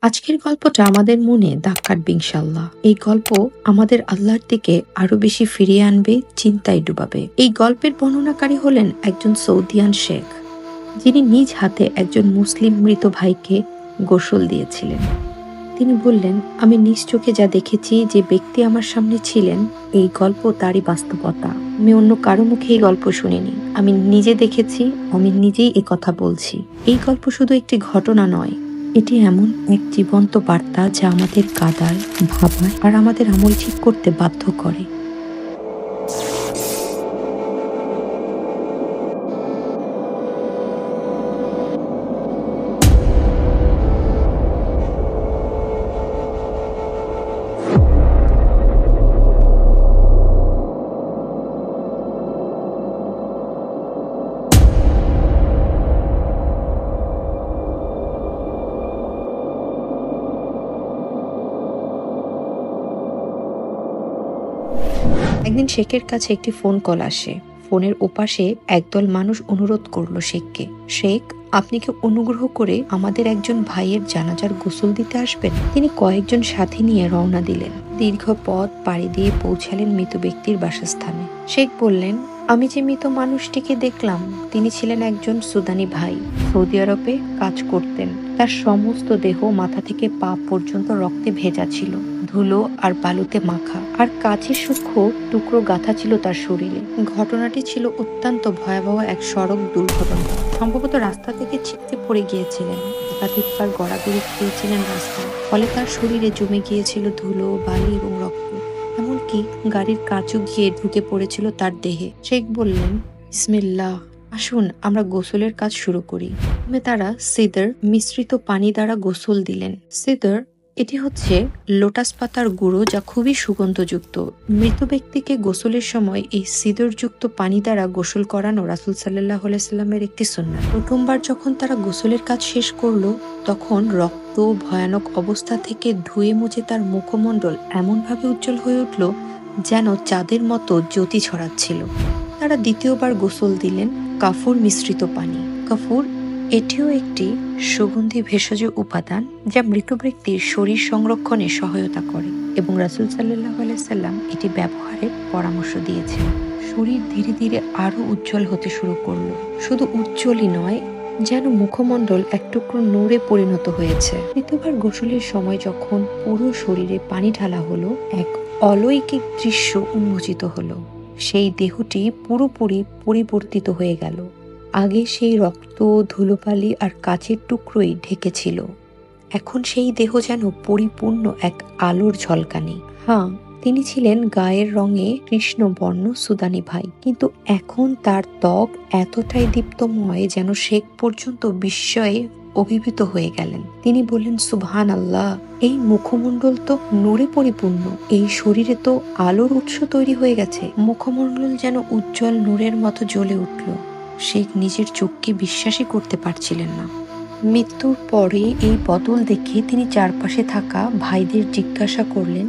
আজকের গল্পটা আমাদের মনে দাগ কাটবে ইনশাল্লাহ। এই গল্প আমাদের আল্লাহর দিকে আরো বেশি ফিরিয়ে আনবে, চিন্তায় ডুবাবে। এই গল্পের বর্ণনাকারী হলেন একজন সৌদিয়ান শেখ, যিনি নিজ হাতে একজন মুসলিম মৃত ভাইকে গোসল দিয়েছিলেন। তিনি বললেন, আমি নিজ চোখে যা দেখেছি, যে ব্যক্তি আমার সামনে ছিলেন, এই গল্প তারই বাস্তবতা। আমি অন্য কারো মুখে এই গল্প শুনিনি, আমি নিজে দেখেছি, আমি নিজেই এ কথা বলছি। এই গল্প শুধু একটি ঘটনা নয়, এটি এমন এক জীবন্ত বার্তা যা আমাদের কাঁদায়, ভাবায় আর আমাদের আমল ঠিক করতে বাধ্য করে। একদিন শেখের কাছে একটি ফোন কল আসে। ফোনের ওপাশে একদল মানুষ অনুরোধ করলো শেখকে, শেখ, আপনি কি অনুগ্রহ করে আমাদের একজন ভাইয়ের জানাজার গোসল দিতে আসবেন? তিনি কয়েকজন সাথী নিয়ে রওনা দিলেন। দীর্ঘ পথ পাড়ি দিয়ে পৌঁছালেন মৃত ব্যক্তির বাসস্থানে। শেখ বললেন, আমি যে মৃত মানুষটিকে দেখলাম, তিনি ছিলেন একজন সুদানি ভাই, সৌদি আরবে কাজ করতেন। তার সমস্ত দেহ মাথা থেকে পা পর্যন্ত রক্তে ভেজা ছিল, ধুলো আর বালুতে মাখা, আর কাচের সূক্ষ্ম টুকরো গাঁথা ছিল তার শরীরে। ঘটনাটি ছিল অত্যন্ত ভয়াবহ এক সড়ক দুর্ঘটনা। সম্ভবত রাস্তা থেকে ছিটকে পড়ে গিয়েছিলেন, একাধিকবার গড়াগড়ি খেয়েছিলেন রাস্তায়, ফলে তার শরীরে জমে গিয়েছিল ধুলো, বালি এবং রক্ত। এমনকি গাড়ির কাঁচও গিয়ে ঢুকে পড়েছিল তার দেহে। শেখ বললেন, বিসমিল্লাহ, আসুন আমরা গোসলের কাজ শুরু করি। তারা সিদর মিশ্রিত পানি দ্বারা গোসল দিলেন। সিদর, এটি হচ্ছে লোটাস পাতার গুঁড়ো, যা খুবই সুগন্ধযুক্ত। মৃত ব্যক্তিকে গোসলের সময় এই সিদরযুক্ত পানি দ্বারা গোসল করানো রাসূল সাল্লাল্লাহু আলাইহি সাল্লামের একটি সুন্নাত। প্রথমবার যখন তারা গোসলের কাজ শেষ করলো, তখন রক্ত ভয়ানক অবস্থা থেকে ধুয়ে মুছে তার মুখমণ্ডল এমনভাবে উজ্জ্বল হয়ে উঠল যেন চাঁদের মতো জ্যোতি ছড়াচ্ছিল। তারা দ্বিতীয়বার গোসল দিলেন কাফুর মিশ্রিত পানি। কাফুর, এটিও একটি সুগন্ধি ভেষজ উপাদান যা মৃত ব্যক্তির শরীর সংরক্ষণে সহায়তা করে, এবং রাসূল সাল্লাল্লাহু আলাইহি সাল্লাম এটি ব্যবহারের পরামর্শ দিয়েছেন। শরীর ধীরে ধীরে আরো উজ্জ্বল হতে শুরু করলো। শুধু উজ্জ্বলই নয়, যেন মুখমণ্ডল এক টুকরো নূরে পরিণত হয়েছে। তৃতীয়বার গোসলের সময় যখন পুরো শরীরে পানি ঢালা হলো, এক অলৌকিক দৃশ্য উন্মোচিত হলো। সেই দেহটি পুরোপুরি পরিবর্তিত হয়ে গেল। আগে সেই রক্ত, ধুলোবালি আর কাচের টুকরোই ঢেকেছিল, এখন সেই দেহ যেন পরিপূর্ণ এক আলোর ঝলকানি। হ্যাঁ, তিনি ছিলেন গায়ের রঙে কৃষ্ণবর্ণ সুদানি ভাই, কিন্তু এখন তার ত্বক এতটাই দীপ্তময় যেন শেখ পর্যন্ত বিস্ময়ে অভিভূত হয়ে গেলেন। তিনি বললেন, সুবহানাল্লাহ, এই মুখমণ্ডল তো নূরে পরিপূর্ণ, এই শরীরে তো আলোর উৎস তৈরি হয়ে গেছে। মুখমণ্ডল যেন উজ্জ্বল নূরের মতো জ্বলে উঠল। শেখ নিজের চোখকে বিশ্বাসই করতে পারছিলেন না। মৃত্যুর পরে এই বদল দেখে তিনি চারপাশে থাকা ভাইদের জিজ্ঞাসা করলেন,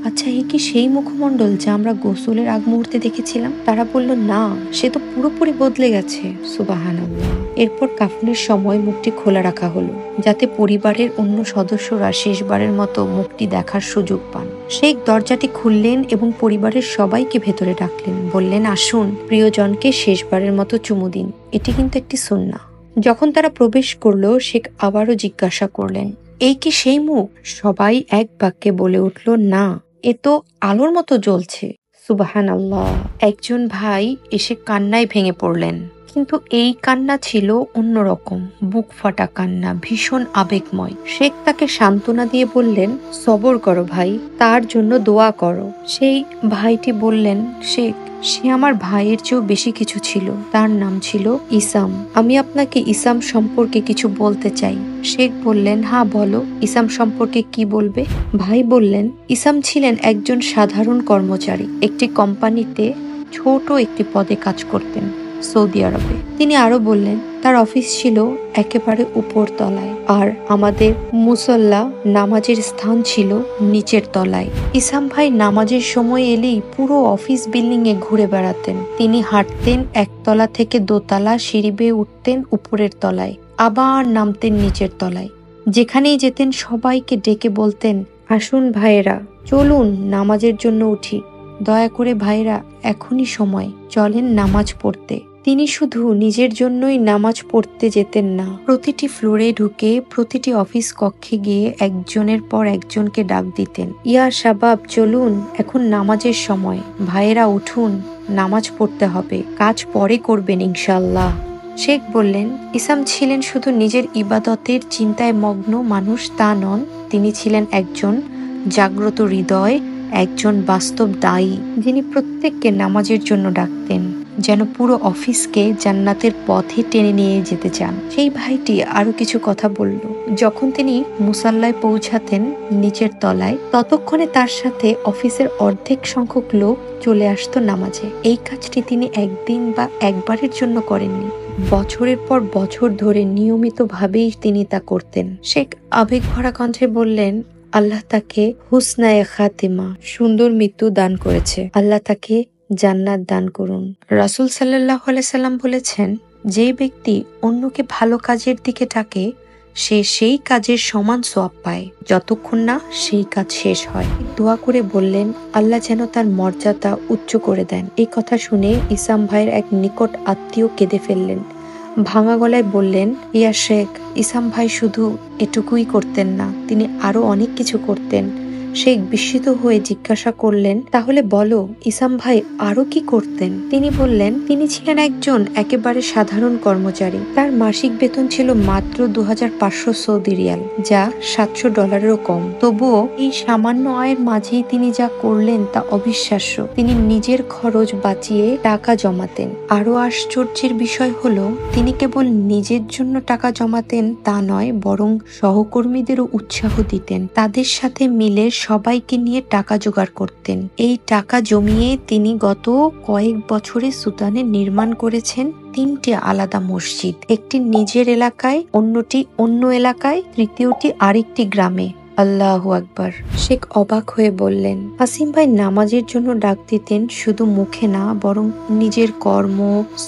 আচ্ছা, এ কি সেই মুখমণ্ডল যা আমরা গোসলের আগ মুহূর্তে দেখেছিলাম? তারা বলল, না, সে তো পুরোপুরি বদলে গেছে। সুবহানাল্লাহ। এরপর কাফনের সময় মুখটি খোলা রাখা হলো, যাতে পরিবারের অন্য সদস্যরা শেষবারের মতো মুখটি দেখার সুযোগ পান। শেখ দরজাটি খুললেন এবং পরিবারের সবাইকে ভেতরে ডাকলেন। বললেন, আসুন, প্রিয়জনকে শেষবারের মতো চুমু দিন, এটি কিন্তু একটি সুন্নাহ। যখন তারা প্রবেশ করলো, শেখ আবারও জিজ্ঞাসা করলেন, এই কি সেই মুখ? সবাই এক বাক্যে বলে উঠল, না, এ তো আলোর মতো জ্বলছে। সুবহানাল্লাহ। একজন ভাই এসে কান্নায় ভেঙে পড়লেন, কিন্তু এই কান্না ছিল অন্যরকম, বুক ফাটা কান্না, ভীষণ আবেগময়। শেখ তাকে সান্ত্বনা দিয়ে বললেন, সবর করো ভাই, তার জন্য দোয়া করো। সেই ভাইটি বললেন, শেখ, সে আমার ভাইয়ের চেয়েও বেশি কিছু ছিল, তার নাম ছিল ইসাম। আমি আপনাকে ইসাম সম্পর্কে কিছু বলতে চাই। শেখ বললেন, হ্যাঁ বলো, ইসাম সম্পর্কে কি বলবে? ভাই বললেন, ইসাম ছিলেন একজন সাধারণ কর্মচারী, একটি কোম্পানিতে ছোট একটি পদে কাজ করতেন সৌদি আরবে। তিনি আরো বললেন, তার অফিস ছিল একেবারে উপর তলায়, আর আমাদের মুসল্লা নামাজের স্থান ছিল নিচের তলায়। ইসাম ভাই নামাজের সময় এলেই পুরো অফিস বিল্ডিং এ ঘুরে বেড়াতেন। তিনি হাঁটতেন একতলা থেকে দোতলা, সিঁড়ি বেয়ে উঠতেন উপরের তলায়, আবার নামতেন নিচের তলায়। যেখানেই যেতেন সবাইকে ডেকে বলতেন, আসুন ভাইয়েরা, চলুন নামাজের জন্য উঠি। দয়া করে ভাইরা, এখনই সময়, চলেন নামাজ পড়তে। তিনি শুধু নিজের জন্যই নামাজ পড়তে যেতেন না, প্রতিটি ফ্লোরে ঢুকে প্রতিটি অফিস কক্ষে গিয়ে একজনের পর একজনকে ডাক দিতেন, ইয়া শাবাব চলুন, এখন নামাজের সময়, ভাইয়েরা উঠুন, নামাজ পড়তে হবে, কাজ পরে করবেন ইনশাআল্লাহ। শেখ বললেন, ইসাম ছিলেন শুধু নিজের ইবাদতের চিন্তায় মগ্ন মানুষ তা নন, তিনি ছিলেন একজন জাগ্রত হৃদয়, একজন বাস্তব দায়ী, যিনি প্রত্যেককে নামাজের জন্য ডাকতেন, যেন পুরো অফিসকে জান্নাতের পথে টেনে নিয়ে যেতে চান। সেই ভাইটি আরো কিছু কথা বলল। যখন তিনি মুসাল্লায় পৌঁছাতেন নিচের তলায়, ততক্ষণে তার সাথে অফিসের অর্ধেক সংখ্যক লোক চলে আসতো নামাজে। এই কাজটি তিনি একদিন বা একবারের জন্য করেননি, বছরের পর বছর ধরে নিয়মিতভাবেই তিনি তা করতেন। শেখ আবেগ ভরা কণ্ঠে বললেন, আল্লাহ তাকে হুসনায়ে খাতিমা, সুন্দর মৃত্যু দান করেছে, আল্লাহ তাকে জান্নাত দান করুন। রাসূল সাল্লাল্লাহু আলাইহি সাল্লাম বলেছেন, যে ব্যক্তি অন্যকে ভালো কাজের দিকে ডাকে সে সেই কাজের সমান সওয়াব পায় যতক্ষণ না সেই কাজ শেষ হয়। দোয়া করে বললেন, আল্লাহ যেন তার মর্যাদা উচ্চ করে দেন। এই কথা শুনে ইসাম ভাইয়ের এক নিকট আত্মীয় কেঁদে ফেললেন। ভাঙা গলায় বললেন, ইয়া শেখ, ইসাম ভাই শুধু এটুকুই করতেন না, তিনি আরো অনেক কিছু করতেন। শেখ বিস্মিত হয়ে জিজ্ঞাসা করলেন, তাহলে বলো ইসাম ভাই আরো কি করতেন? তিনি বললেন, তিনি ছিলেন একজন একেবারে সাধারণ কর্মচারী। তার মাসিক বেতন ছিল মাত্র 2500 সৌদি রিয়াল, যা $700-ও কম। তবুও এই সামান্য আয়ের মাঝেই তিনি যা করলেন তা অবিশ্বাস্য। তিনি নিজের খরচ বাঁচিয়ে টাকা জমাতেন। আরো আশ্চর্যের বিষয় হলো, তিনি কেবল নিজের জন্য টাকা জমাতেন তা নয়, বরং সহকর্মীদেরও উৎসাহ দিতেন, তাদের সাথে মিলে সবাইকে নিয়ে টাকা জোগাড় করতেন। এই টাকা জমিয়ে তিনি গত কয়েক বছরে সুদানে নির্মাণ করেছেন 3টি আলাদা মসজিদ, একটি নিজের এলাকায়, অন্যটি অন্য এলাকায়, তৃতীয়টি আরেকটি গ্রামে। আল্লাহু আকবার। শেখ অবাক হয়ে বললেন, আসিম ভাই নামাজের জন্য ডাক দিতেন শুধু মুখে না, বরং নিজের কর্ম,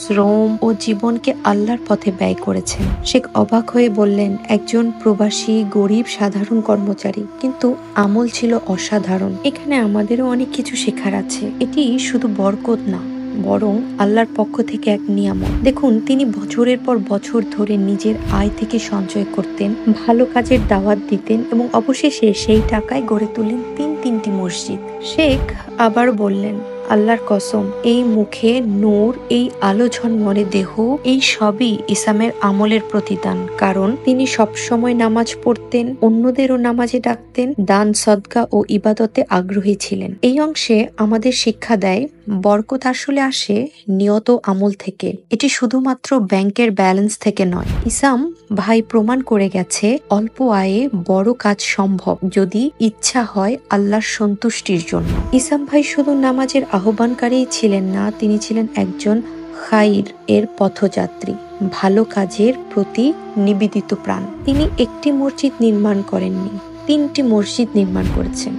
শ্রম ও জীবনকে আল্লাহর পথে ব্যয় করেছেন। শেখ অবাক হয়ে বললেন, একজন প্রবাসী, গরিব, সাধারণ কর্মচারী, কিন্তু আমল ছিল অসাধারণ। এখানে আমাদেরও অনেক কিছু শেখার আছে। এটি শুধু বরকত না, বরং আল্লাহর পক্ষ থেকে এক নিয়ামত। দেখুন, তিনি বছরের পর বছর ধরে নিজের আয় থেকে সঞ্চয় করতেন, ভালো কাজের দাওয়াত দিতেন এবং অবশেষে সেই টাকায় গড়ে তুললেন তিনটি মসজিদ। শেখ আবার বললেন, আল্লাহর কসম, এই মুখে নূর, এই আলো ঝলমলে দেহ, এই সবই ইসলামের আমলের প্রতিদান। কারণ তিনি সবসময় নামাজ পড়তেন, অন্যদেরও নামাজে ডাকতেন, দান সদকা ও ইবাদতে আগ্রহী ছিলেন। এই অংশে আমাদের শিক্ষা দেয়, বরকত আসলে আসে নিয়ত আমল থেকে, এটি শুধুমাত্র ব্যাংকের ব্যালেন্স থেকে নয়। ইসাম ভাই প্রমাণ করে গেছে, অল্প আয়ে বড় কাজ সম্ভব যদি ইচ্ছা হয় আল্লাহর সন্তুষ্টির জন্য। ইসাম ভাই শুধু নামাজের আহ্বানকারী ছিলেন না, তিনি ছিলেন একজন খাইর এর পথযাত্রী, ভালো কাজের প্রতি নিবেদিত প্রাণ। তিনি একটি মসজিদ নির্মাণ করেননি, 3টি মসজিদ নির্মাণ করেছেন,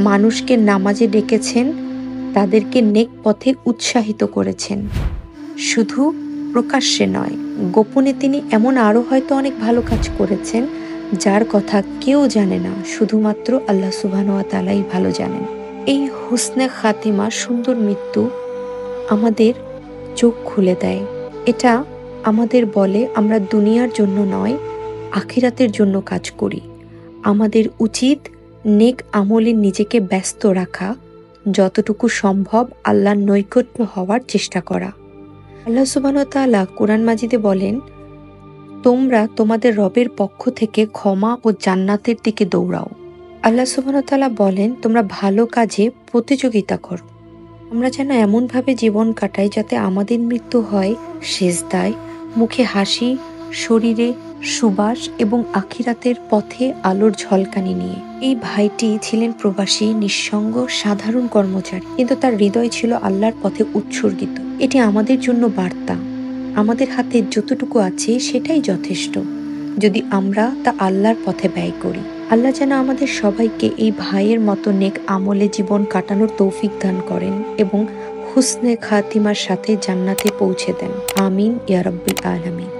মানুষকে নামাজে ডেকেছেন, তাদেরকে নেক পথে উৎসাহিত করেছেন। শুধু প্রকাশ্যে নয়, গোপনে তিনি এমন আরো হয়তো অনেক ভালো কাজ করেছেন যার কথা কেউ জানে না, শুধুমাত্র আল্লাহ সুবহানাহু ওয়া তাআলাই ভালো জানেন। এই হুসনে খাতিমা, সুন্দর মৃত্যু আমাদের চোখ খুলে দেয়। এটা আমাদের বলে, আমরা দুনিয়ার জন্য নয়, আখিরাতের জন্য কাজ করি। আমাদের উচিত নেক আমলে নিজেকে ব্যস্ত রাখা, যতটুকু সম্ভব আল্লাহর নৈকট্য হওয়ার চেষ্টা করা। আল্লাহ সুবহানাহু ওয়া তাআলা কোরআন মাজিদে বলেন, তোমরা তোমাদের রবের পক্ষ থেকে ক্ষমা ও জান্নাতের দিকে দৌড়াও। আল্লাহ সুবহানাহু ওয়া তাআলা বলেন, তোমরা ভালো কাজে প্রতিযোগিতা করো। আমরা যেন এমনভাবে জীবন কাটাই যাতে আমাদের মৃত্যু হয় সিজদায়, মুখে হাসি, শরীরে সুবাস এবং আখিরাতের পথে আলোর ঝলকানি নিয়ে। এই ভাইটি ছিলেন প্রবাসী, নিঃসঙ্গ, সাধারণ কর্মচারী, কিন্তু তার হৃদয় ছিল আল্লাহর পথে উৎসর্গিত। এটি আমাদের জন্য বার্তা, আমাদের হাতে যতটুকু আছে সেটাই যথেষ্ট, যদি আমরা তা আল্লাহর পথে ব্যয় করি। আল্লাহ যেন আমাদের সবাইকে এই ভাইয়ের মতো নেক আমলে জীবন কাটানোর তৌফিক দান করেন এবং হুসনে খাতিমার সাথে জান্নাতে পৌঁছে দেন। আমিন ইয়া রাব্বিল আলামিন।